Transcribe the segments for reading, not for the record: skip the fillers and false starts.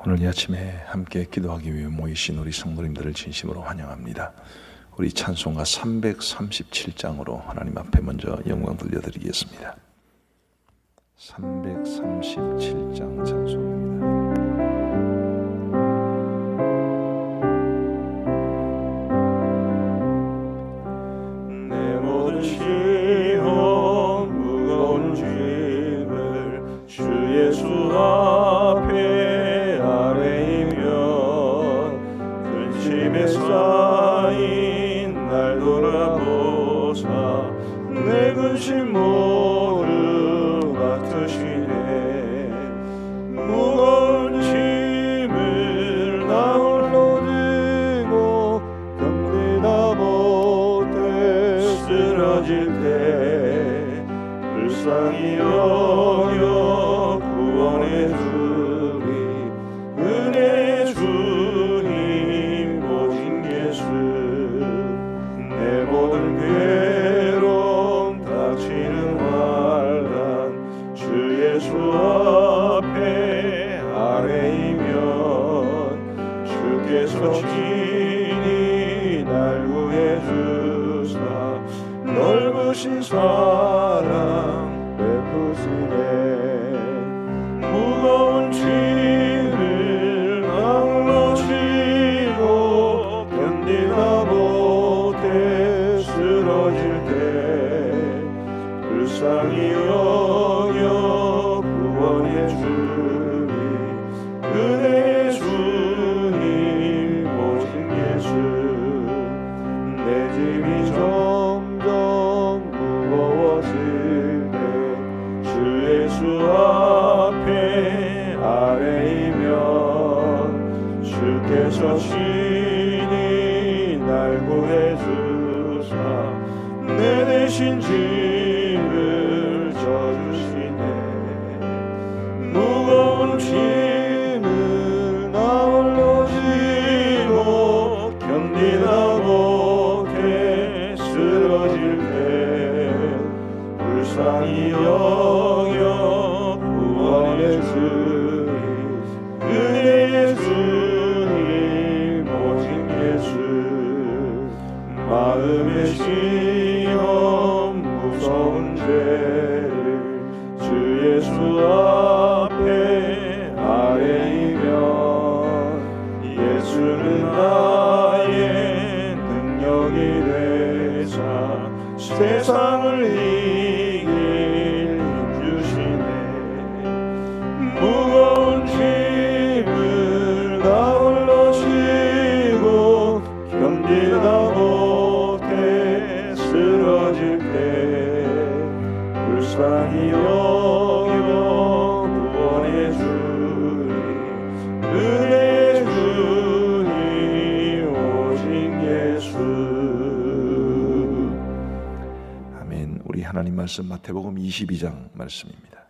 오늘 이 아침에 함께 기도하기 위해 모이신 우리 성도님들을 진심으로 환영합니다. 우리 찬송가 337장으로 하나님 앞에 먼저 영광 돌려드리겠습니다. 337장 찬송입니다. 내 모든 시험 무거운 짐을 주 예수 앞에 아뢰이면 근심에 쌓인 날 돌아보사 내 근심 모두 맡으시네. 무거운 짐을 나 홀로 들고 견디다 못해 쓰러질 때 불쌍히 여겨 구원해 주리. 은혜 주님 오직 예수. 내 모든 괴로움 닥치는 환난 주 예수 앞에 아뢰이면 주께서 친히 날 구해 주사 넓으신 사랑 베푸시네. 무거운 짐을 낭로 지고 견디다 못해 쓰러질 때 불쌍히 여겨 구원해 주리. 은혜 주님 오직 예수. 내 짐이 점점 무거워질 때 주 예수 앞에 아뢰이면 주께서 친히 날 구해 주사 내 대신 짐을 져주시네. 무거운 짐을 나 홀로 지고 견디다 못해 쓰러질 때 불쌍히 여겨 구원해 주리. 은혜 주님 오직 예수. 마음의 시험 무서운 죄를 주 예수 앞에 아뢰이면 예수는 나의 능력이 되사 세상을 이길 힘 주시네. 무거운 짐을 나 홀로 지고 견디다 못해 쓰러질 때 불쌍히 여겨 구원해 주리. 은혜 주님 오직 예수. 아멘. 우리 하나님 말씀 마태복음 22장 말씀입니다.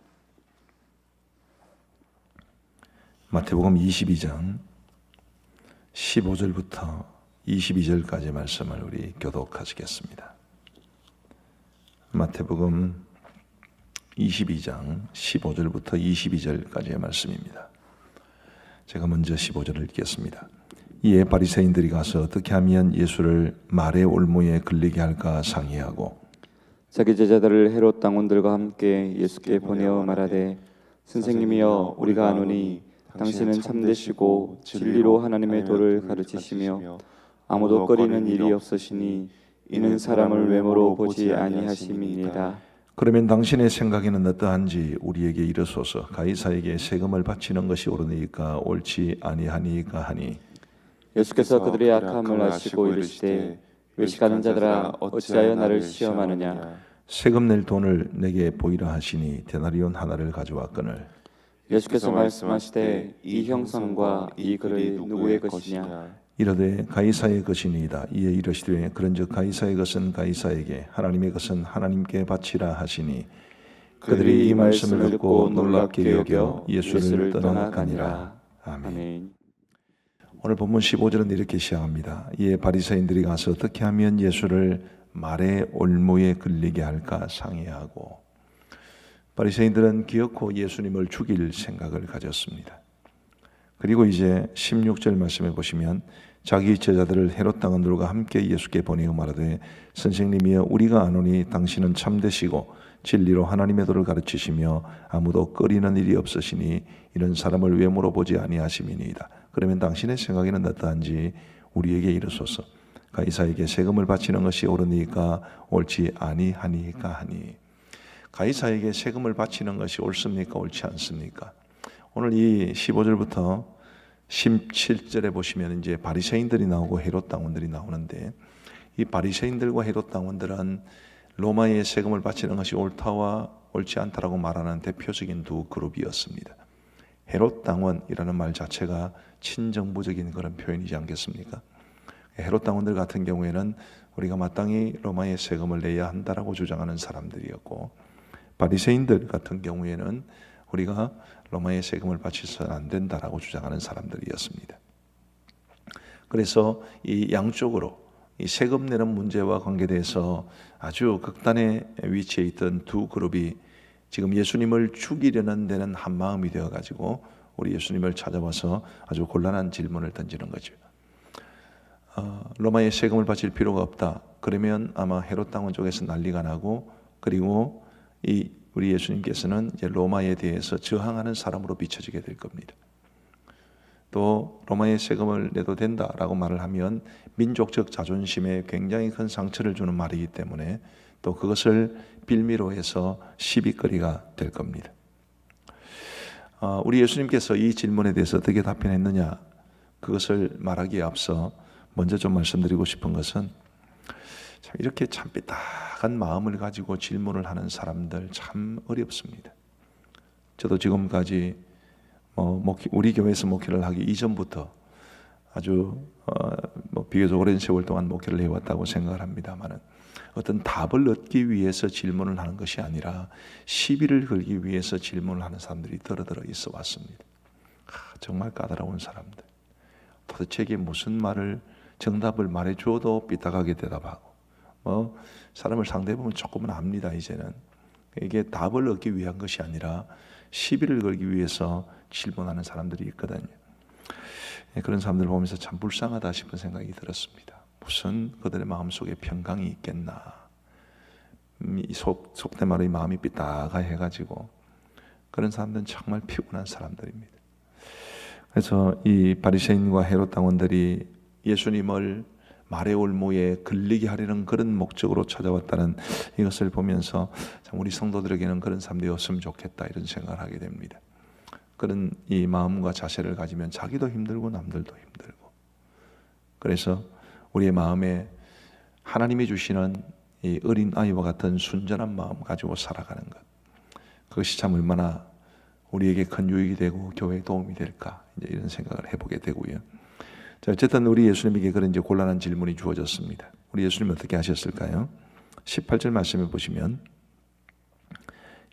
마태복음 22장 15절부터 22절까지 말씀을 우리 교독하시겠습니다. 마태복음 22장 15절부터 22절까지의 말씀입니다. 제가 먼저 15절을 읽겠습니다. 이에 바리새인들이 가서 어떻게 하면 예수를 말의 올무에 걸리게 할까 상의하고 자기 제자들을 헤롯 당원들과 함께 예수께 보내어 말하되 선생님이여 우리가 아노니 당신은 참되시고 진리로 하나님의 도를 가르치시며 아무도 꺼리는 일이 없으시니 이는 사람을 외모로 보지 아니하심이니이다. 그러면 당신의 생각에는 어떠한지 우리에게 이르소서. 가이사에게 세금을 바치는 것이 옳으니까 옳지 아니하니까 하니. 예수께서 그들의 악함을 아시고 이르시되 외식하는 자들아 어찌하여 나를 시험하느냐. 세금 낼 돈을 내게 보이라 하시니 데나리온 하나를 가져왔거늘. 예수께서 말씀하시되 이 형상과 이 글이 누구의 것이냐. 이르되 가이사의 것이니이다. 이에 이르시되 그런즉 가이사의 것은 가이사에게 하나님의 것은 하나님께 바치라 하시니. 그들이 이 말씀을 듣고 놀랍게 여겨 예수를 떠나가니라. 아멘. 오늘 본문 15절은 이렇게 시작합니다. 이에 바리새인들이 가서 어떻게 하면 예수를 말의 올무에 걸리게 할까 상의하고. 바리새인들은 기어코 예수님을 죽일 생각을 가졌습니다. 그리고 이제 16절 말씀해 보시면 자기 제자들을 헤롯 당원들과 함께 예수께 보내어 말하되 선생님이여 우리가 아노니 당신은 참되시고 진리로 하나님의 도를 가르치시며 아무도 꺼리는 일이 없으시니 이런 사람을 왜 물어보지 아니하심이니이다. 그러면 당신의 생각에는 어떠한지 우리에게 이르소서. 가이사에게 세금을 바치는 것이 옳으니까 옳지 아니하니까 하니. 가이사에게 세금을 바치는 것이 옳습니까? 옳지 않습니까? 오늘 이 15절부터 17절에 보시면 이제 바리새인들이 나오고 헤롯 당원들이 나오는데, 이 바리새인들과 헤롯 당원들은 로마의 세금을 바치는 것이 옳다와 옳지 않다라고 말하는 대표적인 두 그룹이었습니다. 헤롯 당원이라는 말 자체가 친정부적인 그런 표현이지 않겠습니까? 헤롯 당원들 같은 경우에는 우리가 마땅히 로마의 세금을 내야 한다라고 주장하는 사람들이었고, 바리새인들 같은 경우에는 우리가 로마의 세금을 바치서는 안 된다라고 주장하는 사람들이었습니다. 그래서 이 양쪽으로 이 세금 내는 문제와 관계돼서 아주 극단의 위치에 있던 두 그룹이 지금 예수님을 죽이려는 데는 한 마음이 되어가지고 우리 예수님을 찾아와서 아주 곤란한 질문을 던지는 거죠. 로마의 세금을 바칠 필요가 없다. 그러면 아마 헤롯 당원 쪽에서 난리가 나고, 그리고 우리 예수님께서는 이제 로마에 대해서 저항하는 사람으로 비춰지게 될 겁니다. 또 로마의 세금을 내도 된다라고 말을 하면 민족적 자존심에 굉장히 큰 상처를 주는 말이기 때문에 또 그것을 빌미로 해서 시비거리가 될 겁니다. 우리 예수님께서 이 질문에 대해서 어떻게 답변했느냐, 그것을 말하기에 앞서 먼저 좀 말씀드리고 싶은 것은, 참 이렇게 참 삐딱한 마음을 가지고 질문을 하는 사람들 참 어렵습니다. 저도 지금까지 우리 교회에서 목회를 하기 이전부터 아주 비교적 오랜 세월 동안 목회를 해왔다고 생각을 합니다만은, 어떤 답을 얻기 위해서 질문을 하는 것이 아니라 시비를 걸기 위해서 질문을 하는 사람들이 더러더러 있어 왔습니다. 정말 까다로운 사람들. 도대체 이게 무슨 말을 정답을 말해줘도 삐딱하게 대답하고, 사람을 상대해보면 조금은 압니다. 이제는 이게 답을 얻기 위한 것이 아니라 시비를 걸기 위해서 질문하는 사람들이 있거든요. 그런 사람들을 보면서 참 불쌍하다 싶은 생각이 들었습니다. 무슨 그들의 마음속에 평강이 있겠나. 속된 말로 이 마음이 삐딱해가지고, 그런 사람들은 정말 피곤한 사람들입니다. 그래서 이 바리새인과 헤롯 당원들이 예수님을 말의 올무에 걸리게 하려는 그런 목적으로 찾아왔다는 이것을 보면서 참 우리 성도들에게는 그런 사람들이 없으면 좋겠다, 이런 생각을 하게 됩니다. 그런 이 마음과 자세를 가지면 자기도 힘들고 남들도 힘들고, 그래서 우리의 마음에 하나님이 주시는 이 어린 아이와 같은 순전한 마음 가지고 살아가는 것, 그것이 참 얼마나 우리에게 큰 유익이 되고 교회에 도움이 될까, 이제 이런 생각을 해보게 되고요. 자, 어쨌든 우리 예수님에게 그런 이제 곤란한 질문이 주어졌습니다. 우리 예수님 어떻게 하셨을까요? 18절 말씀해 보시면,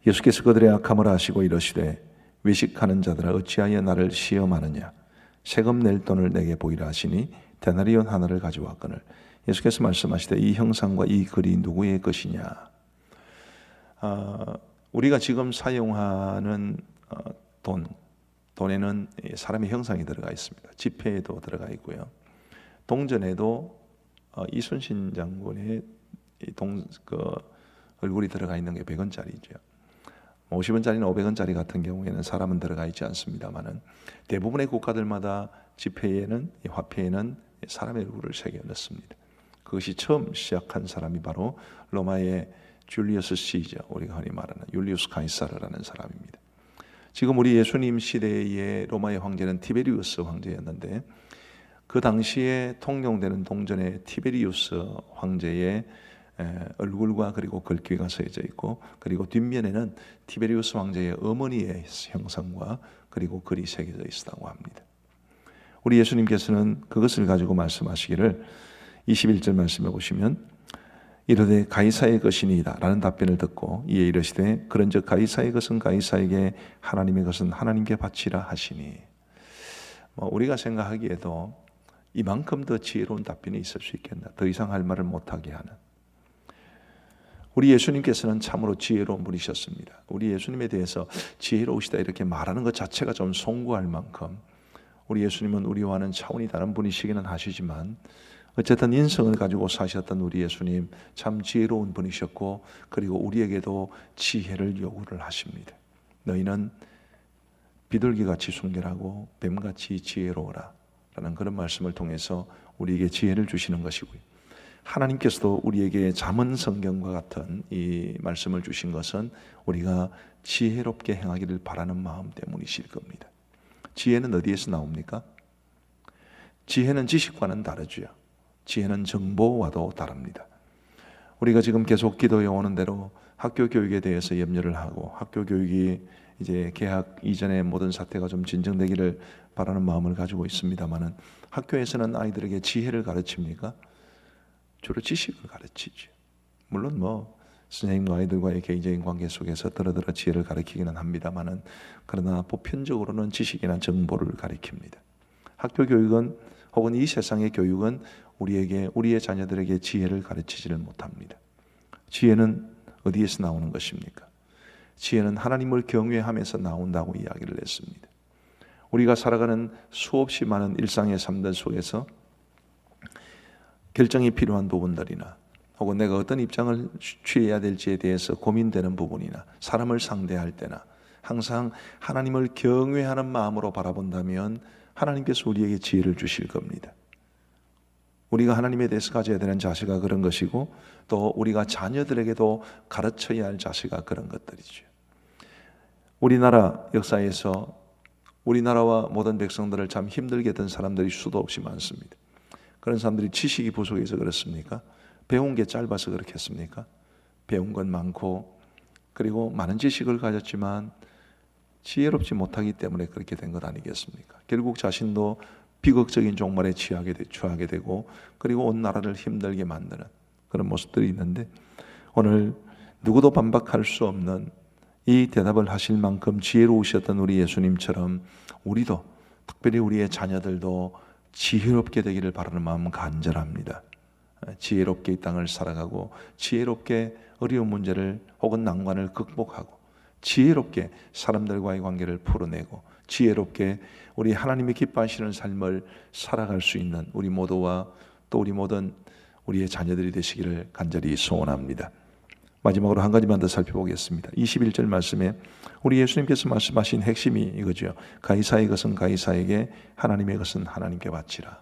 예수께서 그들의 악함을 아시고 이러시되 외식하는 자들아 어찌하여 나를 시험하느냐, 세금 낼 돈을 내게 보이라 하시니 데나리온 하나를 가져왔거늘. 예수께서 말씀하시되 이 형상과 이 글이 누구의 것이냐. 우리가 지금 사용하는 돈에는 사람의 형상이 들어가 있습니다. 지폐에도 들어가 있고요. 동전에도 이순신 장군의 얼굴이 들어가 있는 게 100원짜리죠. 50원짜리나 500원짜리 같은 경우에는 사람은 들어가 있지 않습니다만은, 대부분의 국가들마다 지폐에는, 화폐에는 사람의 얼굴을 새겨 넣습니다. 그것이 처음 시작한 사람이 바로 로마의 줄리어스 시저, 우리가 흔히 말하는 율리우스 카이사르라는 사람입니다. 지금 우리 예수님 시대의 로마의 황제는 티베리우스 황제였는데, 그 당시에 통용되는 동전에 티베리우스 황제의 얼굴과 그리고 글귀가 써져 있고, 그리고 뒷면에는 티베리우스 황제의 어머니의 형상과 그리고 글이 새겨져 있다고 합니다. 우리 예수님께서는 그것을 가지고 말씀하시기를 21절 말씀해 보시면, 이르되 가이사의 것이니이다 라는 답변을 듣고 이에 이르시되 그런즉 가이사의 것은 가이사에게, 하나님의 것은 하나님께 바치라 하시니. 우리가 생각하기에도 이만큼 더 지혜로운 답변이 있을 수 있겠나, 더 이상 할 말을 못하게 하는. 우리 예수님께서는 참으로 지혜로운 분이셨습니다. 우리 예수님에 대해서 지혜로우시다 이렇게 말하는 것 자체가 좀 송구할 만큼 우리 예수님은 우리와는 차원이 다른 분이시기는 하시지만 어쨌든 인성을 가지고 사셨던 우리 예수님 참 지혜로운 분이셨고 그리고 우리에게도 지혜를 요구를 하십니다. 너희는 비둘기같이 순결하고 뱀같이 지혜로워라 라는 그런 말씀을 통해서 우리에게 지혜를 주시는 것이고요. 하나님께서도 우리에게 잠언 성경과 같은 이 말씀을 주신 것은 우리가 지혜롭게 행하기를 바라는 마음 때문이실 겁니다. 지혜는 어디에서 나옵니까? 지혜는 지식과는 다르죠. 지혜는 정보와도 다릅니다. 우리가 지금 계속 기도해 오는 대로 학교 교육에 대해서 염려를 하고 학교 교육이 이제 개학 이전의 모든 사태가 좀 진정되기를 바라는 마음을 가지고 있습니다만은 학교에서는 아이들에게 지혜를 가르칩니까? 주로 지식을 가르치죠. 물론 선생님과 아이들과의 개인적인 관계 속에서 더러더러 지혜를 가르치기는 합니다만은 그러나 보편적으로는 지식이나 정보를 가르칩니다. 학교 교육은 혹은 이 세상의 교육은 우리의 자녀들에게 지혜를 가르치지를 못합니다. 지혜는 어디에서 나오는 것입니까? 지혜는 하나님을 경외하면서 나온다고 이야기를 했습니다. 우리가 살아가는 수없이 많은 일상의 삶들 속에서 결정이 필요한 부분들이나 혹은 내가 어떤 입장을 취해야 될지에 대해서 고민되는 부분이나 사람을 상대할 때나 항상 하나님을 경외하는 마음으로 바라본다면 하나님께서 우리에게 지혜를 주실 겁니다. 우리가 하나님에 대해서 가져야 되는 자세가 그런 것이고 또 우리가 자녀들에게도 가르쳐야 할 자세가 그런 것들이죠. 우리나라 역사에서 우리나라와 모든 백성들을 참 힘들게 했던 사람들이 수도 없이 많습니다. 그런 사람들이 지식이 부족해서 그렇습니까? 배운 게 짧아서 그렇겠습니까? 배운 건 많고 그리고 많은 지식을 가졌지만 지혜롭지 못하기 때문에 그렇게 된 것 아니겠습니까? 결국 자신도 비극적인 종말에 처하게 되고 그리고 온 나라를 힘들게 만드는 그런 모습들이 있는데 오늘 누구도 반박할 수 없는 이 대답을 하실 만큼 지혜로우셨던 우리 예수님처럼 우리도 특별히 우리의 자녀들도 지혜롭게 되기를 바라는 마음은 간절합니다. 지혜롭게 이 땅을 살아가고 지혜롭게 어려운 문제를 혹은 난관을 극복하고 지혜롭게 사람들과의 관계를 풀어내고 지혜롭게 우리 하나님이 기뻐하시는 삶을 살아갈 수 있는 우리 모두와 또 우리 모든 우리의 자녀들이 되시기를 간절히 소원합니다. 마지막으로 한 가지만 더 살펴보겠습니다. 21절 말씀에 우리 예수님께서 말씀하신 핵심이 이거죠. 가이사의 것은 가이사에게 하나님의 것은 하나님께 바치라.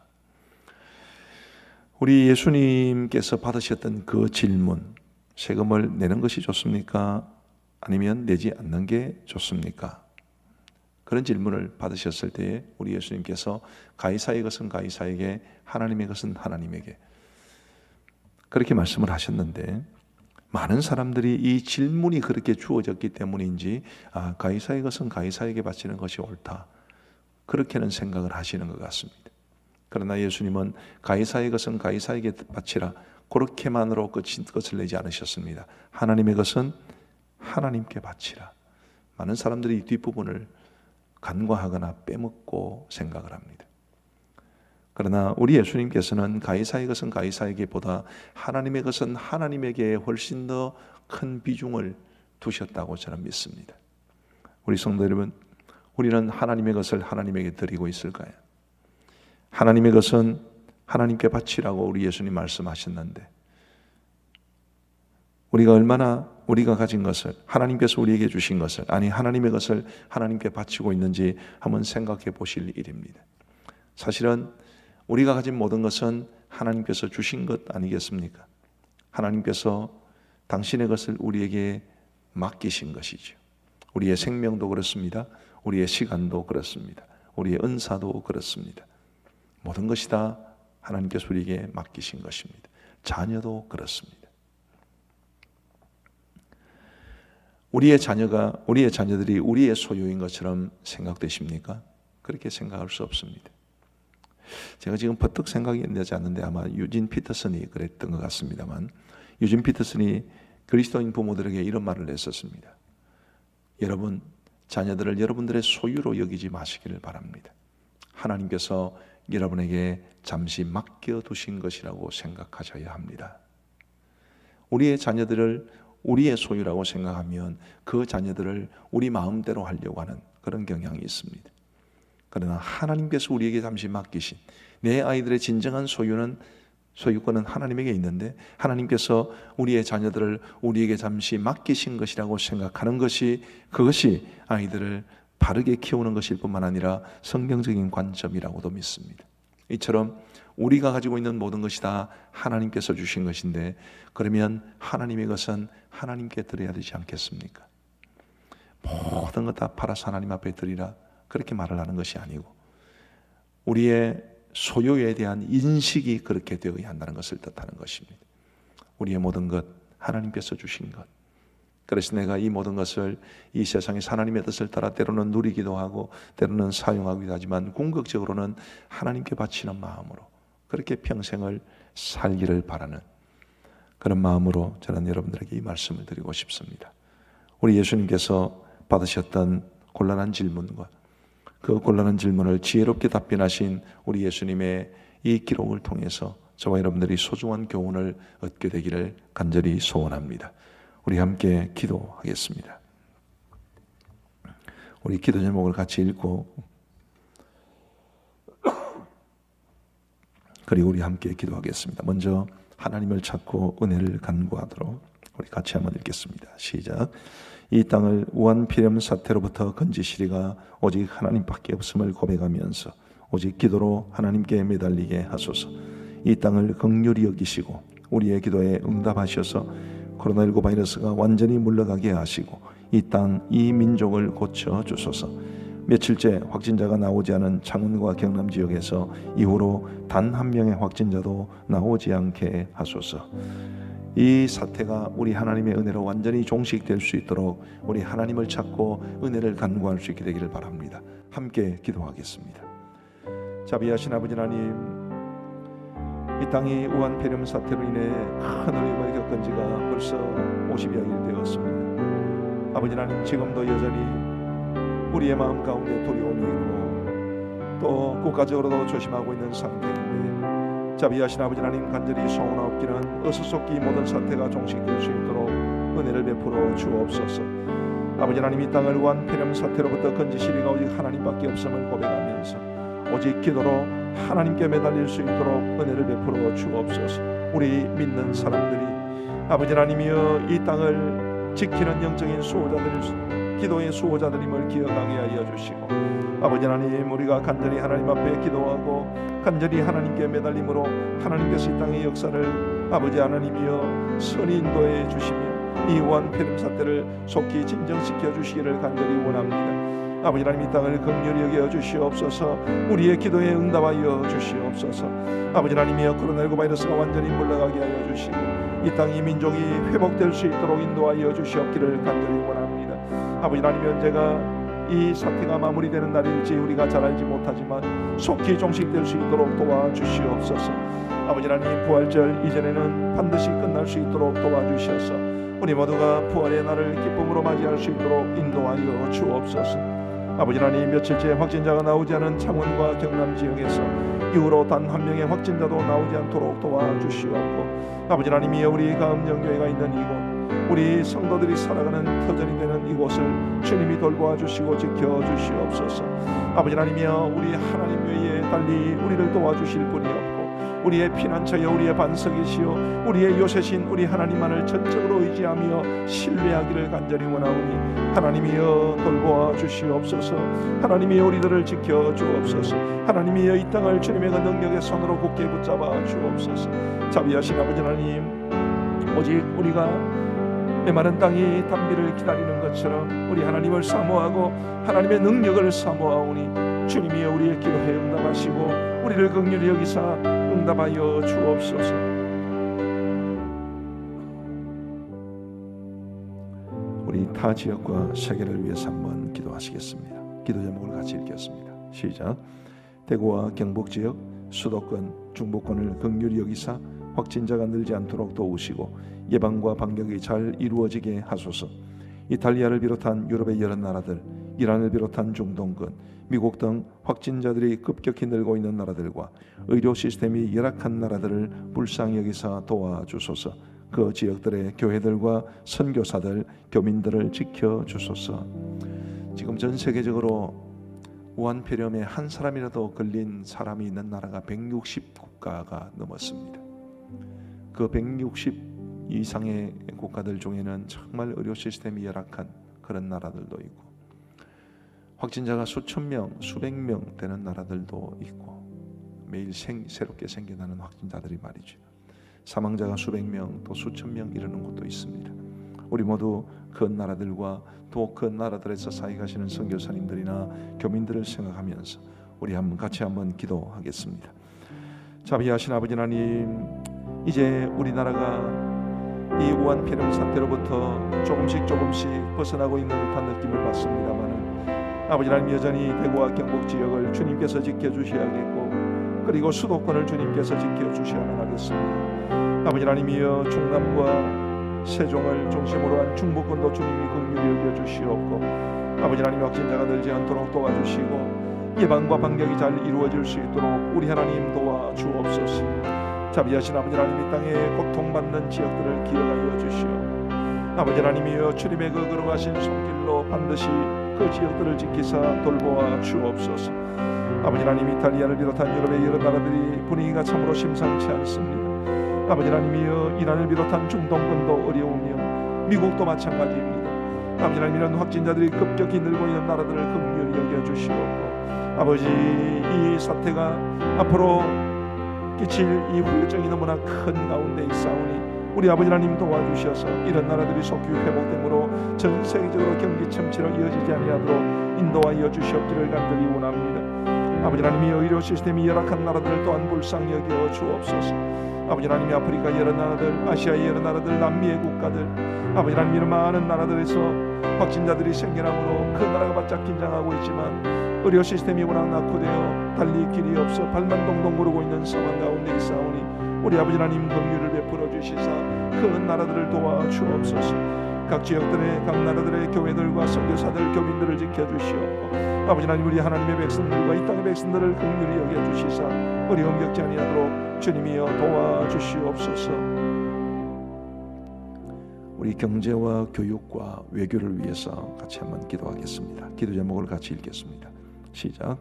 우리 예수님께서 받으셨던 그 질문, 세금을 내는 것이 좋습니까? 아니면 내지 않는 게 좋습니까? 그런 질문을 받으셨을 때에 우리 예수님께서 가이사의 것은 가이사에게 하나님의 것은 하나님에게 그렇게 말씀을 하셨는데 많은 사람들이 이 질문이 그렇게 주어졌기 때문인지 가이사의 것은 가이사에게 바치는 것이 옳다 그렇게는 생각을 하시는 것 같습니다. 그러나 예수님은 가이사의 것은 가이사에게 바치라 그렇게만으로 끝을 내지 않으셨습니다. 하나님의 것은 하나님께 바치라. 많은 사람들이 이 뒷부분을 간과하거나 빼먹고 생각을 합니다. 그러나 우리 예수님께서는 가이사의 것은 가이사에게 보다 하나님의 것은 하나님에게 훨씬 더 큰 비중을 두셨다고 저는 믿습니다. 우리 성도 여러분, 우리는 하나님의 것을 하나님에게 드리고 있을까요? 하나님의 것은 하나님께 바치라고 우리 예수님 말씀하셨는데 우리가 얼마나 우리가 가진 것을 하나님께서 우리에게 주신 것을 아니 하나님의 것을 하나님께 바치고 있는지 한번 생각해 보실 일입니다. 사실은 우리가 가진 모든 것은 하나님께서 주신 것 아니겠습니까? 하나님께서 당신의 것을 우리에게 맡기신 것이죠. 우리의 생명도 그렇습니다. 우리의 시간도 그렇습니다. 우리의 은사도 그렇습니다. 모든 것이 다 하나님께서 우리에게 맡기신 것입니다. 자녀도 그렇습니다. 우리의 자녀들이 우리의 소유인 것처럼 생각되십니까? 그렇게 생각할 수 없습니다. 제가 지금 버뜩 생각이 나지 않는데 아마 유진 피터슨이 그랬던 것 같습니다만 유진 피터슨이 그리스도인 부모들에게 이런 말을 했었습니다. 여러분, 자녀들을 여러분들의 소유로 여기지 마시기를 바랍니다. 하나님께서 여러분에게 잠시 맡겨두신 것이라고 생각하셔야 합니다. 우리의 자녀들을 우리의 소유라고 생각하면 그 자녀들을 우리 마음대로 하려고 하는 그런 경향이 있습니다. 그러나 하나님께서 우리에게 잠시 맡기신 내 아이들의 진정한 소유권은 하나님에게 있는데 하나님께서 우리의 자녀들을 우리에게 잠시 맡기신 것이라고 생각하는 그것이 아이들을 바르게 키우는 것일 뿐만 아니라 성경적인 관점이라고도 믿습니다. 이처럼 우리가 가지고 있는 모든 것이 다 하나님께서 주신 것인데 그러면 하나님의 것은 하나님께 드려야 되지 않겠습니까? 모든 것 다 팔아서 하나님 앞에 드리라 그렇게 말을 하는 것이 아니고 우리의 소유에 대한 인식이 그렇게 되어야 한다는 것을 뜻하는 것입니다. 우리의 모든 것 하나님께서 주신 것, 그래서 내가 이 모든 것을 이 세상에서 하나님의 뜻을 따라 때로는 누리기도 하고 때로는 사용하기도 하지만 궁극적으로는 하나님께 바치는 마음으로 그렇게 평생을 살기를 바라는 그런 마음으로 저는 여러분들에게 이 말씀을 드리고 싶습니다. 우리 예수님께서 받으셨던 곤란한 질문과 그 곤란한 질문을 지혜롭게 답변하신 우리 예수님의 이 기록을 통해서 저와 여러분들이 소중한 교훈을 얻게 되기를 간절히 소원합니다. 우리 함께 기도하겠습니다. 우리 기도 제목을 같이 읽고 그리고 우리 함께 기도하겠습니다. 먼저 하나님을 찾고 은혜를 간구하도록 우리 같이 한번 읽겠습니다. 시작. 이 땅을 우한 피렴 사태로부터 건지시리가 오직 하나님밖에 없음을 고백하면서 오직 기도로 하나님께 매달리게 하소서. 이 땅을 긍휼히 여기시고 우리의 기도에 응답하셔서 코로나19 바이러스가 완전히 물러가게 하시고 이 땅, 이 민족을 고쳐 주소서. 며칠째 확진자가 나오지 않은 창원과 경남 지역에서 이후로 단 한 명의 확진자도 나오지 않게 하소서. 이 사태가 우리 하나님의 은혜로 완전히 종식될 수 있도록 우리 하나님을 찾고 은혜를 간구할 수 있게 되기를 바랍니다. 함께 기도하겠습니다. 자비하신 아버지 하나님, 이 땅이 우한 폐렴 사태로 인해 큰 어려움을 겪은 지가 벌써 50여 일 되었습니다. 아버지 하나님, 지금도 여전히 우리의 마음 가운데 두려움이 있고 또 국가적으로도 조심하고 있는 상태인데 자비하신 아버지 하나님, 간절히 소원하옵기는 어수속히 모든 사태가 종식될 수 있도록 은혜를 베풀어 주옵소서. 아버지 하나님, 이 땅을 우한 폐렴 사태로부터 건지시리가 오직 하나님밖에 없음을 고백하면서 오직 기도로 하나님께 매달릴 수 있도록 은혜를 베풀어 주옵소서. 우리 믿는 사람들이 아버지 하나님이여 이 땅을 지키는 영적인 수호자들, 기도의 수호자들임을 기억하게 하여 주시고 아버지 하나님, 우리가 간절히 하나님 앞에 기도하고 간절히 하나님께 매달림으로 하나님께서 이 땅의 역사를 아버지 하나님이여 선히 인도해 주시며 이 우한 폐렴 사태를 속히 진정시켜 주시기를 간절히 원합니다. 아버지 하나님, 이 땅을 긍휼히 여겨 주시옵소서. 우리의 기도에 응답하여 주시옵소서. 아버지 하나님이여 코로나19 바이러스가 완전히 물러가게 하여 주시고 이 땅, 이 민족이 회복될 수 있도록 인도하여 주시옵기를 간절히 원합니다. 아버지 하나님, 언제가 이 사태가 마무리되는 날일지 우리가 잘 알지 못하지만 속히 종식될 수 있도록 도와주시옵소서. 아버지 하나님, 부활절 이전에는 반드시 끝날 수 있도록 도와주셔서 우리 모두가 부활의 날을 기쁨으로 맞이할 수 있도록 인도하여 주옵소서. 아버지 하나님, 며칠째 확진자가 나오지 않은 창원과 경남 지역에서 이후로 단 한 명의 확진자도 나오지 않도록 도와주시옵고 아버지 하나님이 우리 가음정교회가 있는 이곳, 우리 성도들이 살아가는 터전이 되는 이곳을 주님이 돌보아주시고 지켜주시옵소서. 아버지 하나님이여, 우리 하나님 외에 달리 우리를 도와주실 분이 없고 우리의 피난처여 우리의 반석이시여 우리의 요새신 우리 하나님만을 전적으로 의지하며 신뢰하기를 간절히 원하오니 하나님이여 돌보아 주시옵소서. 하나님이여 우리들을 지켜 주옵소서. 하나님이여 이 땅을 주님의 그 능력의 손으로 굳게 붙잡아 주옵소서. 자비하신 아버지 하나님, 오직 우리가 메마른 땅이 단비를 기다리는 것처럼 우리 하나님을 사모하고 하나님의 능력을 사모하오니 주님이여 우리의 기도에 응답하시고 우리를 긍휼히 여기사 응답하여 주옵소서. 우리 타 지역과 세계를 위해서 한번 기도하시겠습니다. 기도 제목을 같이 읽겠습니다. 시작. 대구와 경북 지역, 수도권, 중부권을 긍휼히 여기사 확진자가 늘지 않도록 도우시고 예방과 방역이 잘 이루어지게 하소서. 이탈리아를 비롯한 유럽의 여러 나라들, 이란을 비롯한 중동권, 미국 등 확진자들이 급격히 늘고 있는 나라들과 의료 시스템이 열악한 나라들을 불쌍히 여기사 도와주소서. 그 지역들의 교회들과 선교사들, 교민들을 지켜주소서. 지금 전 세계적으로 우한폐렴에 한 사람이라도 걸린 사람이 있는 나라가 160국가가 넘었습니다. 그 160 이상의 국가들 중에는 정말 의료 시스템이 열악한 그런 나라들도 있고, 확진자가 수천 명, 수백 명 되는 나라들도 있고, 매일 새롭게 생겨나는 확진자들이 말이죠. 사망자가 수백 명, 또 수천 명 이르는 곳도 있습니다. 우리 모두 그 나라들과 또 그 나라들에서 사역하시는 선교사님들이나 교민들을 생각하면서 우리 같이 한번 기도하겠습니다. 자비하신 아버지 하나님, 이제 우리나라가 이 우한폐렴 사태로부터 조금씩 벗어나고 있는 듯한 느낌을 받습니다만, 아버지 하나님 여전히 대구와 경북 지역을 주님께서 지켜주셔야겠고, 그리고 수도권을 주님께서 지켜주셔야만 하겠습니다. 아버지 하나님이여, 충남과 세종을 중심으로 한 중부권도 주님이 긍휼히 여겨주시옵고, 아버지 하나님 확진자가 늘지 않도록 도와주시고, 예방과 방역이 잘 이루어질 수 있도록 우리 하나님 도와주옵소서. 자비하신 아버지 하나님, 이 땅에 고통받는 지역들을 기억하여 주시오. 아버지 하나님이여, 주님의 그 걸어가신 손길로 반드시 그 지역들을 지키사 돌보아 주옵소서. 아버지 하나님, 이탈리아를 비롯한 유럽의 여러 나라들이 분위기가 참으로 심상치 않습니다. 아버지 하나님이여, 이란을 비롯한 중동권도 어려우며 미국도 마찬가지입니다. 아버지 하나님, 이런 확진자들이 급격히 늘고 있는 나라들을 긍휼히 여겨주시옵고, 아버지 이 사태가 앞으로 끼칠 이 후유증이 너무나 큰 가운데 있사오니 우리 아버지 하나님 도와주셔서 이런 나라들이 속히 회복됨으로 전 세계적으로 경기 침체로 이어지지 아니하도록 인도하여 주시옵기를 간절히 원합니다. 아버지 하나님이 의료 시스템이 열악한 나라들 또한 불쌍히 여겨 주옵소서. 아버지 하나님이 아프리카 여러 나라들, 아시아의 여러 나라들, 남미의 국가들, 아버지 하나님 이런 많은 나라들에서 확진자들이 생겨나므로 그 나라가 바짝 긴장하고 있지만 의료 시스템이 워낙 낙후되어 달릴 길이 없어 발만 동동 구르고 있는 상황 가운데 있사오니 우리 아버지 하나님 긍휼을 베풀어 주시사 그 나라들을 도와주옵소서. 각 지역들의 각 나라들의 교회들과 선교사들, 교민들을 지켜주시옵고, 아버지 하나님 우리 하나님의 백성들과 이 땅의 백성들을 긍휼히 여겨주시사 어려움 겪지 아니하도록 주님이여 도와주시옵소서. 우리 경제와 교육과 외교를 위해서 같이 한번 기도하겠습니다. 기도 제목을 같이 읽겠습니다. 시작.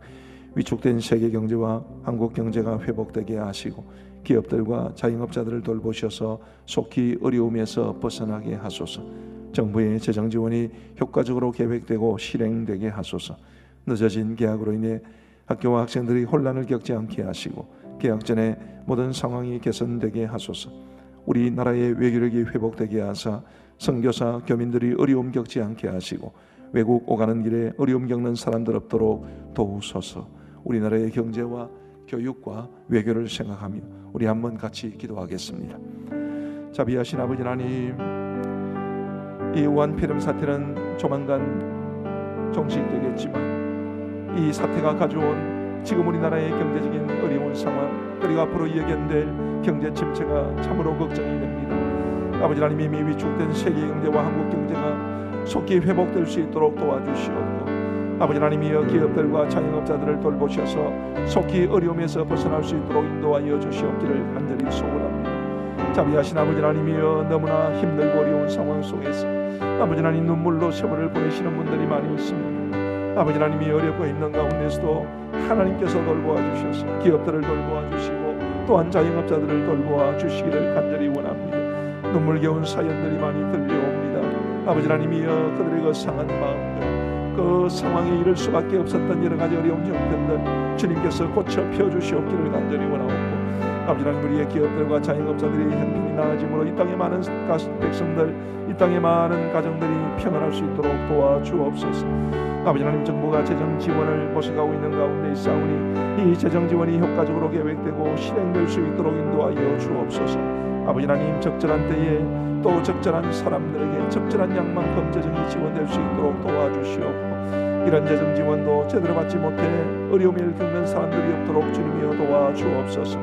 위축된 세계 경제와 한국 경제가 회복되게 하시고 기업들과 자영업자들을 돌보셔서 속히 어려움에서 벗어나게 하소서. 정부의 재정 지원이 효과적으로 계획되고 실행되게 하소서. 늦어진 개학으로 인해 학교와 학생들이 혼란을 겪지 않게 하시고 개학 전에 모든 상황이 개선되게 하소서. 우리나라의 외교력이 회복되게 하사 선교사 교민들이 어려움 겪지 않게 하시고 외국 오가는 길에 어려움 겪는 사람들 없도록 도우소서. 우리나라의 경제와 교육과 외교를 생각하며 우리 한번 같이 기도하겠습니다. 자비하신 아버지 하나님, 이 우한폐렴 사태는 조만간 종식되겠지만 이 사태가 가져온 지금 우리나라의 경제적인 어려운 상황, 그리고 앞으로 예견될 경제 침체가 참으로 걱정이 됩니다. 아버지 하나님, 이미 위축된 세계 경제와 한국 경제가 속히 회복될 수 있도록 도와주시옵고, 아버지 하나님이여 기업들과 자영업자들을 돌보셔서 속히 어려움에서 벗어날 수 있도록 인도하여 주시옵기를 간절히 소원합니다. 자비하신 아버지 하나님이여, 너무나 힘들고 어려운 상황 속에서 아버지 하나님 눈물로 세월을 보내시는 분들이 많이 있습니다. 아버지 하나님이 어렵고 힘든 가운데서도 하나님께서 돌보아 주셔서 기업들을 돌보아 주시고 또한 자영업자들을 돌보아 주시기를 간절히 원합니다. 눈물겨운 사연들이 많이 들려옵니다. 아버지 하나님이여, 그들의 그 상한 마음들, 그 상황에 이를 수밖에 없었던 여러 가지 어려운 형편들 주님께서 고쳐 펴주시옵기를 간절히 원하옵고, 아버지 하나님 우리의 기업들과 자영업자들이 형편이 나아짐으로 이 땅의 많은 백성들, 이 땅의 많은 가정들이 평안할 수 있도록 도와주옵소서. 아버지 하나님, 정부가 재정 지원을 모색하고 있는 가운데 있사오니 이 재정 지원이 효과적으로 계획되고 실행될 수 있도록 인도하여 주옵소서. 아버지 하나님, 적절한 때에 또 적절한 사람들에게 적절한 양만큼 재정이 지원될 수 있도록 도와주시옵고, 이런 재정 지원도 제대로 받지 못해 어려움을 겪는 사람들이 없도록 주님이여 도와주옵소서.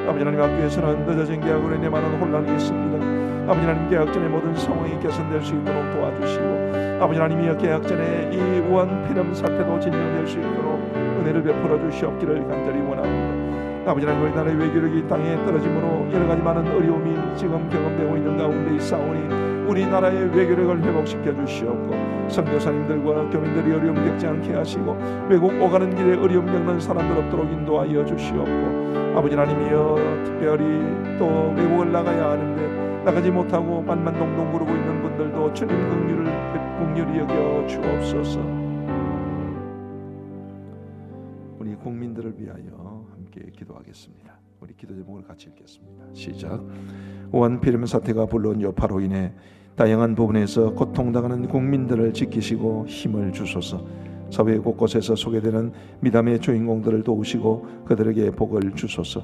아버지 하나님, 학교에서는 늦어진 개학으로 인해 많은 혼란이 있습니다. 아버지 하나님, 개학 전에 모든 상황이 개선될 수 있도록 도와주시고, 아버지 하나님이여 개학 전에 이 우한폐렴 사태도 진정될 수 있도록 은혜를 베풀어 주시옵기를 간절히 원합니다. 아버지 하나님, 우리나라의 외교력이 이 땅에 떨어짐으로 여러 가지 많은 어려움이 지금 경험되고 있는 가운데 있사오니 우리나라의 외교력을 회복시켜 주시옵고, 선교사님들과 교민들이 어려움 겪지 않게 하시고, 외국 오가는 길에 어려움 겪는 사람들 없도록 인도하여 주시옵고, 아버지 하나님이여, 특별히 또 외국을 나가야 하는데 나가지 못하고 만만동동 구르고 있는 분들도 주님 긍휼히 여겨 주옵소서. 우리 국민들을 위하여 함께 기도하겠습니다. 우리 기도 제목을 같이 읽겠습니다. 시작. 우한 피렴 사태가 불러온 여파로 인해 다양한 부분에서 고통당하는 국민들을 지키시고 힘을 주소서. 사회 곳곳에서 소개되는 미담의 주인공들을 도우시고 그들에게 복을 주소서.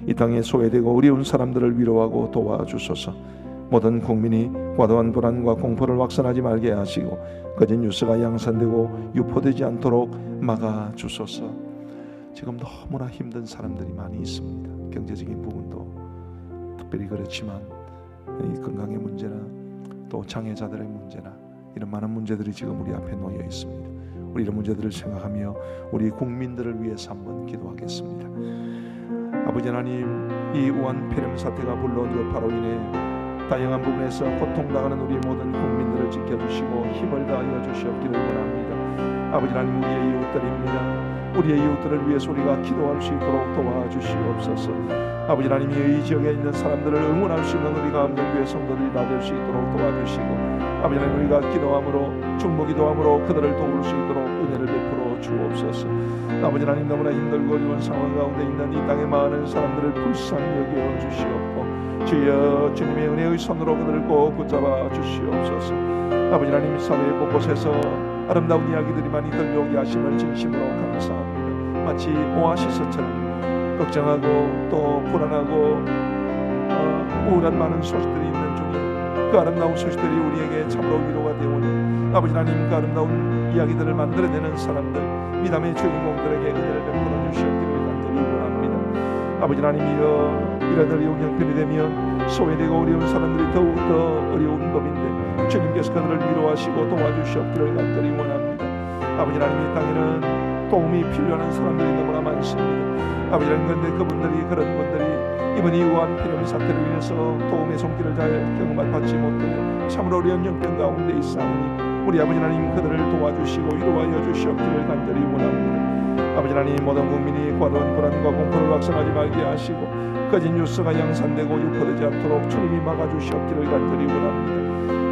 이 땅에 소외되고 어려운 사람들을 위로하고 도와주소서. 모든 국민이 과도한 불안과 공포를 확산하지 말게 하시고 거짓 뉴스가 양산되고 유포되지 않도록 막아주소서. 지금 너무나 힘든 사람들이 많이 있습니다. 경제적인 부분도 특별히 그렇지만 이 건강의 문제나 또 장애자들의 문제나 이런 많은 문제들이 지금 우리 앞에 놓여 있습니다. 우리 이런 문제들을 생각하며 우리 국민들을 위해서 한번 기도하겠습니다. 아버지 하나님, 이 우한 폐렴 사태가 불러온 여파로 인해 다양한 부분에서 고통당하는 우리 모든 국민들을 지켜주시고 힘을 다하여 주시옵기를 원합니다. 아버지 하나님, 우리의 이웃들입니다. 우리의 이웃들을 위해서 우리가 기도할 수 있도록 도와주시옵소서. 아버지 하나님이 이 지역에 있는 사람들을 응원할 수 있는 우리 가운데교회 성도들이 다 될 수 있도록 도와주시고, 아버지 하나님, 우리가 기도함으로 중보기도함으로 그들을 도울 수 있도록 은혜를 베풀어 주옵소서. 아버지 하나님, 너무나 힘들고 어려운 상황 가운데 있는 이 땅의 많은 사람들을 불쌍히 여겨 주시옵고, 주여 주님의 은혜의 손으로 그들을 꼭 붙잡아 주시옵소서. 아버지 하나님, 사회 곳곳에서 아름다운 이야기들이 많이 들려오게 하심을 진심으로 감사합니다. 마치 오아시스처럼 걱정하고 또 불안하고 우울한 많은 소식들이 있는 중에 그 아름다운 소식들이 우리에게 참으로 위로가 되오니 아버지 하나님, 그 아름다운 이야기들을 만들어내는 사람들, 미담의 주인공들에게 은혜를 베풀어 주시옵기를 간절히 원합니다. 아버지 하나님이여, 이런 어려운 형편이 되면 소외되고 어려운 사람들이 더욱더 어려운 법인데 주님께서 그들을 위로하시고 도와주시옵기를 간절히 원합니다. 아버지 하나님, 이 땅에는 도움이 필요한 사람들이 너무나 많습니다. 아버지 하나님, 그런데 그분들이, 그런 분들이 이번 이 우한 폐렴 사태로 인해서 도움의 손길을 잘 경험을 받지 못해 참으로 어려운 형편 가운데 있사오니 우리 아버지 하나님, 그들을 도와주시고 위로하여 주시옵기를 간절히 원합니다. 아버지 하나님, 모든 국민이 과도한 불안과 공포를 확산하지 말게 하시고 거짓 뉴스가 양산되고 유포되지 않도록 주님이 막아주시옵기를 간절히 원합니다.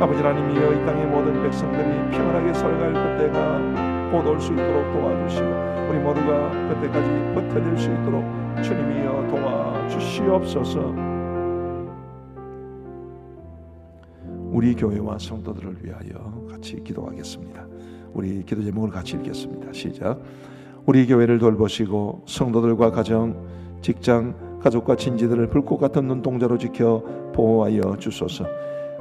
아버지 하나님이여, 이 땅의 모든 백성들이 평안하게 살아갈 그때가 곧 올 수 있도록 도와주시고 우리 모두가 그때까지 버텨낼 수 있도록 주님이여 도와주시옵소서. 우리 교회와 성도들을 위하여 같이 기도하겠습니다. 우리 기도 제목을 같이 읽겠습니다. 시작. 우리 교회를 돌보시고 성도들과 가정, 직장, 가족과 친지들을 불꽃 같은 눈동자로 지켜 보호하여 주소서.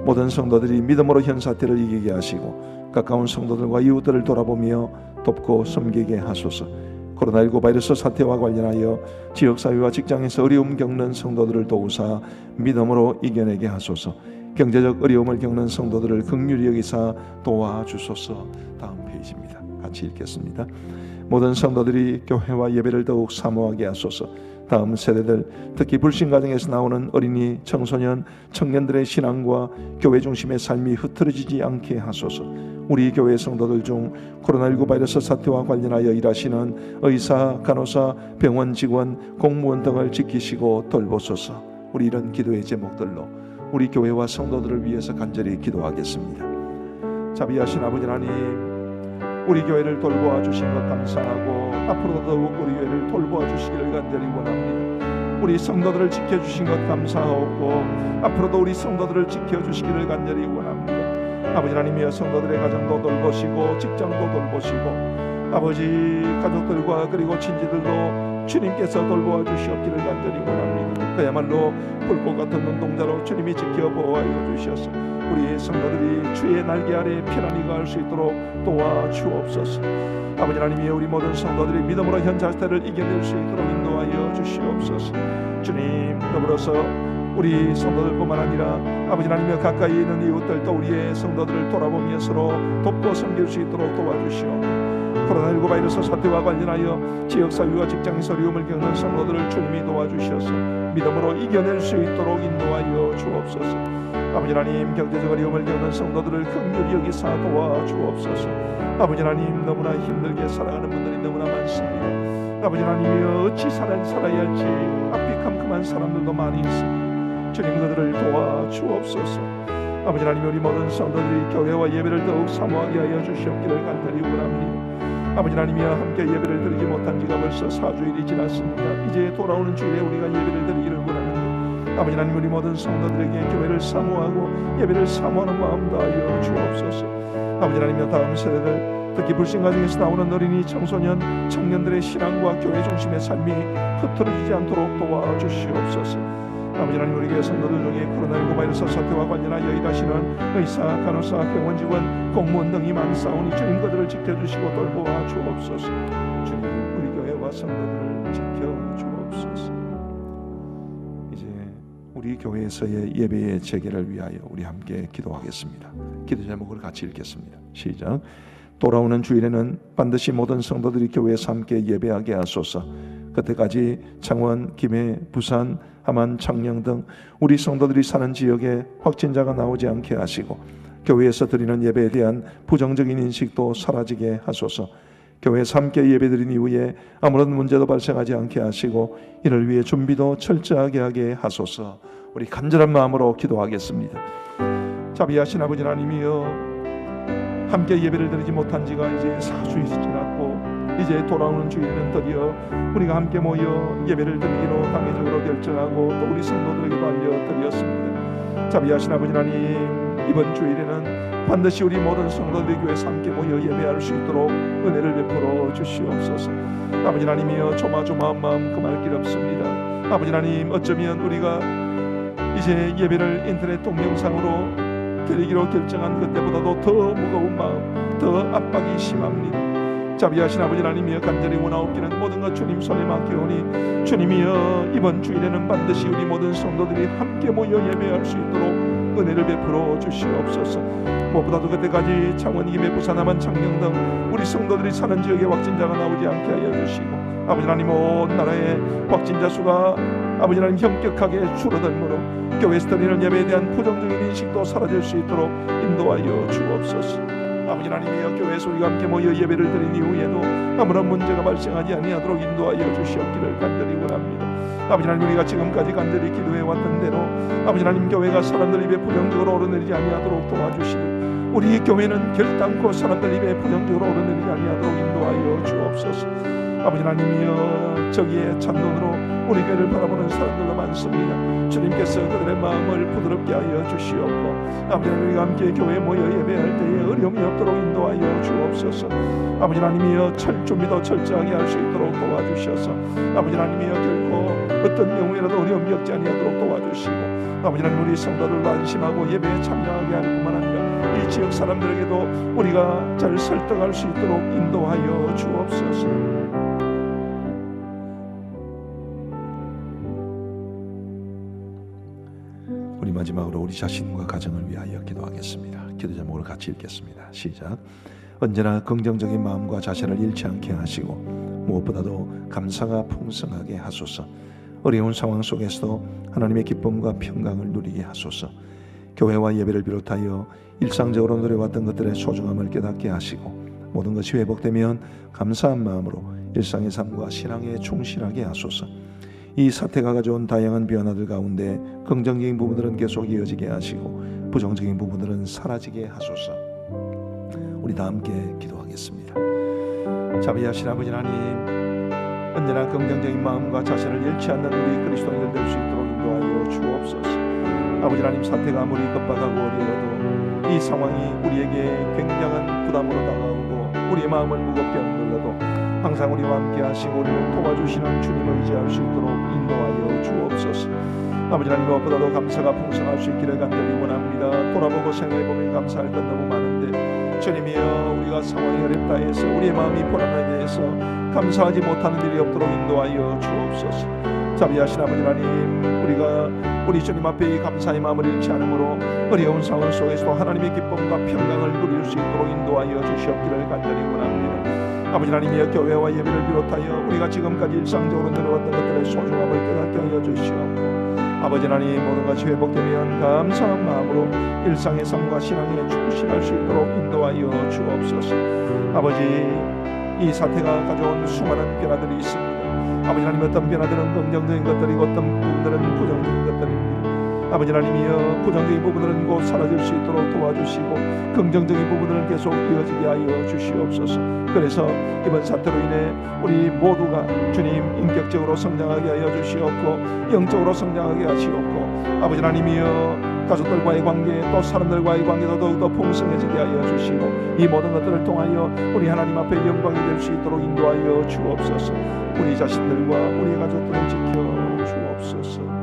모든 성도들이 믿음으로 현 사태를 이기게 하시고 가까운 성도들과 이웃들을 돌아보며 돕고 섬기게 하소서. 코로나19 바이러스 사태와 관련하여 지역사회와 직장에서 어려움 겪는 성도들을 도우사 믿음으로 이겨내게 하소서. 경제적 어려움을 겪는 성도들을 긍휼히 여기사 도와주소서. 다음 페이지입니다. 같이 읽겠습니다. 모든 성도들이 교회와 예배를 더욱 사모하게 하소서. 다음 세대들, 특히 불신 가정에서 나오는 어린이, 청소년, 청년들의 신앙과 교회 중심의 삶이 흐트러지지 않게 하소서. 우리 교회 성도들 중 코로나19 바이러스 사태와 관련하여 일하시는 의사, 간호사, 병원 직원, 공무원 등을 지키시고 돌보소서. 우리 이런 기도의 제목들로 우리 교회와 성도들을 위해서 간절히 기도하겠습니다. 자비하신 아버지 하나님, 우리 교회를 돌보아 주신 것 감사하고 앞으로도 더욱 우리 교회를 돌보아 주시기를 간절히 원합니다. 우리 성도들을 지켜주신 것 감사하고 앞으로도 우리 성도들을 지켜주시기를 간절히 원합니다. 아버지 하나님이여, 성도들의 가정도 돌보시고 직장도 돌보시고 아버지 가족들과 그리고 친지들도 주님께서 돌보아 주시옵기를 간절히 원합니다. 그야말로 불꽃 같은 눈동자로 주님이 지켜 보호하여 주셔서 우리 성도들이 주의 날개 아래 편안히 거할 수 있도록 도와주옵소서. 아버지 하나님이여, 우리 모든 성도들이 믿음으로 현 자태를 이겨낼 수 있도록 인도하여 주시옵소서. 주님, 더불어서 우리 성도들뿐만 아니라 아버지 하나님이여, 가까이 있는 이웃들도 우리의 성도들을 돌아보며 서로 돕고 섬길 수 있도록 도와주시옵소서. 코로나19 바이러스 사태와 관련하여 지역사회와 직장에서 어려움을 겪는 성도들을 주님이 도와주셔서 믿음으로 이겨낼 수 있도록 인도하여 주옵소서. 아버지 하나님, 경제적 어려움을 겪는 성도들을 긍휼히 여기사 도와주옵소서. 아버지 하나님, 너무나 힘들게 살아가는 분들이 너무나 많습니다. 아버지 하나님이여, 어찌 살아야 할지 앞이 캄캄한 사람들도 많이 있습니다. 주님, 그들을 도와주옵소서. 아버지 하나님, 우리 모든 성도들이 교회와 예배를 더욱 사모하게 하여 주시옵기를 간절히 원합니다. 아버지 하나님이여, 함께 예배를 드리지 못한 지가 벌써 4주일이 지났습니다. 이제 돌아오는 주일에 우리가 예배를 드리기를 원하는데 아버지 하나님, 우리 모든 성도들에게 교회를 사모하고 예배를 사모하는 마음 다하여 주옵소서. 아버지 하나님이여, 다음 세대들, 특히 불신가정에서 나오는 어린이, 청소년, 청년들의 신앙과 교회 중심의 삶이 흐트러지지 않도록 도와주시옵소서. 아버지 하나님, 우리 교회 성도들 중에 코로나19 바이러스 사태와 관련하여 일하시는 의사, 간호사, 병원 직원, 공무원 등이 많사오니 주님, 그들을 지켜주시고 돌보아 주옵소서. 주님, 우리 교회와 성도들을 지켜주옵소서. 이제 우리 교회에서의 예배의 재개를 위하여 우리 함께 기도하겠습니다. 기도 제목을 같이 읽겠습니다. 시작. 돌아오는 주일에는 반드시 모든 성도들이 교회에서 함께 예배하게 하소서. 그때까지 창원, 김해, 부산, 함안, 창녕 등 우리 성도들이 사는 지역에 확진자가 나오지 않게 하시고 교회에서 드리는 예배에 대한 부정적인 인식도 사라지게 하소서. 교회에서 함께 예배드린 이후에 아무런 문제도 발생하지 않게 하시고 이를 위해 준비도 철저하게 하게 하소서. 우리 간절한 마음으로 기도하겠습니다. 자비하신 아버지 하나님이여, 함께 예배를 드리지 못한 지가 이제 4주일이 지났고 이제 돌아오는 주일에는 드디어 우리가 함께 모여 예배를 드리기로 당회적으로 결정하고 또 우리 성도들에게도 알려드렸습니다. 자비하신 아버지 하나님, 이번 주일에는 반드시 우리 모든 성도들이 교회에서 함께 모여 예배할 수 있도록 은혜를 베풀어 주시옵소서. 아버지 하나님이여, 조마조마한 마음 금할 길 없습니다. 아버지 하나님, 어쩌면 우리가 이제 예배를 인터넷 동영상으로 드리기로 결정한 그때보다도 더 무거운 마음, 더 압박이 심합니다. 자비하신 아버지 하나님이여, 간절히 원하옵기는 모든 것 주님 손에 맡기오니 주님이여, 이번 주일에는 반드시 우리 모든 성도들이 함께 모여 예배할 수 있도록 은혜를 베풀어 주시옵소서. 무엇보다도 그때까지 창원, 김해, 부산, 함안, 창녕 등 우리 성도들이 사는 지역에 확진자가 나오지 않게 하여 주시고 아버지 하나님, 온 나라의 확진자 수가 아버지 하나님 현격하게 줄어들므로 교회에서 드리는 예배에 대한 부정적인 인식도 사라질 수 있도록 인도하여 주옵소서. 아버지 하나님이여, 교회에서 우리가 함께 모여 예배를 드린 이후에도 아무런 문제가 발생하지 아니하도록 인도하여 주시옵기를 간절히 원합니다. 아버지 하나님, 우리가 지금까지 간절히 기도해 왔던 대로 아버지 하나님, 교회가 사람들 입에 부정적으로 오르내리지 아니하도록 도와주시고 우리 교회는 결단코 사람들 입에 부정적으로 오르내리지 아니하도록 인도하여 주옵소서. 아버지 하나님이여, 저기에 찬눈으로 우리 교회를 바라보는 사람들도 많습니다. 주님께서 그들의 마음을 부드럽게 하여 주시옵고 아버지 하나님, 우리가 함께 교회에 모여 예배할 때에 어려움이 없도록 인도하여 주옵소서. 아버지 하나님이여, 준비도 철저하게 할 수 있도록 도와주셔서 아버지 하나님이여, 결코 어떤 경우에라도 어려움 겪지 아니하도록 도와주시고 아버지 하나님, 우리 성도들도 안심하고 예배에 참여하게 할 뿐만 아니라 이 지역 사람들에게도 우리가 잘 설득할 수 있도록 인도하여 주옵소서. 우리 마지막으로 우리 자신과 가정을 위하여 기도하겠습니다. 기도 제목을 같이 읽겠습니다. 시작. 언제나 긍정적인 마음과 자세를 잃지 않게 하시고 무엇보다도 감사가 풍성하게 하소서. 어려운 상황 속에서도 하나님의 기쁨과 평강을 누리게 하소서. 교회와 예배를 비롯하여 일상적으로 누려왔던 것들의 소중함을 깨닫게 하시고 모든 것이 회복되면 감사한 마음으로 일상의 삶과 신앙에 충실하게 하소서. 이 사태가 가져온 다양한 변화들 가운데 긍정적인 부분들은 계속 이어지게 하시고 부정적인 부분들은 사라지게 하소서. 우리 다 함께 기도하겠습니다. 자비하신 아버지 하나님, 언제나 긍정적인 마음과 자세를 잃지 않는 우리 그리스도인들 될 수 있도록 인도하여 주옵소서. 아버지 하나님, 사태가 아무리 급박하고 어려워도 이 상황이 우리에게 굉장한 부담으로 다가오고 우리의 마음을 무겁게 흔들러도 항상 우리와 함께 하시고 우리를 도와주시는 주님을 의지할 수 있도록 인도하여 주옵소서. 아버지 하나님, 무엇보다도 감사가 풍성할 수 있기를 간절히 원합니다. 돌아보고 생각해보면 감사할 것 너무 많은데 주님이여, 우리가 상황이 어렵다 해서 우리의 마음이 불안하게 해서 감사하지 못하는 일이 없도록 인도하여 주옵소서. 자비하신 아버지 하나님, 우리가 우리 주님 앞에 이 감사의 마음을 잃지 않으므로 어려운 상황 속에서도 하나님의 기쁨과 평강을 누릴 수 있도록 인도하여 주시옵기를 간절히 원합니다. 아버지 하나님이여 교회와 예배를 비롯하여 우리가 지금까지 일상적으로 누려왔던 것들의 소중함을 깨닫게 하여 주시옵고 아버지 하나님 모든 것이 회복되면 감사한 마음으로 일상의 삶과 신앙에 충실할 수 있도록 인도하여 주옵소서. 아버지 이 사태가 가져온 수많은 변화들이 있습니다. 아버지 하나님 어떤 변화들은 긍정적인 것들이고 어떤 부분들은 부정적인 것들입니다. 아버지 하나님이여 부정적인 부분들은 곧 사라질 수 있도록 도와주시고 긍정적인 부분들은 계속 이어지게 하여 주시옵소서. 그래서 이번 사태로 인해 우리 모두가 주님 인격적으로 성장하게 하여 주시옵고 영적으로 성장하게 하시옵고 아버지 하나님이여 가족들과의 관계 또 사람들과의 관계도 더욱더 풍성해지게 하여 주시고 이 모든 것들을 통하여 우리 하나님 앞에 영광이 될 수 있도록 인도하여 주옵소서. 우리 자신들과 우리 가족들을 지켜 주옵소서.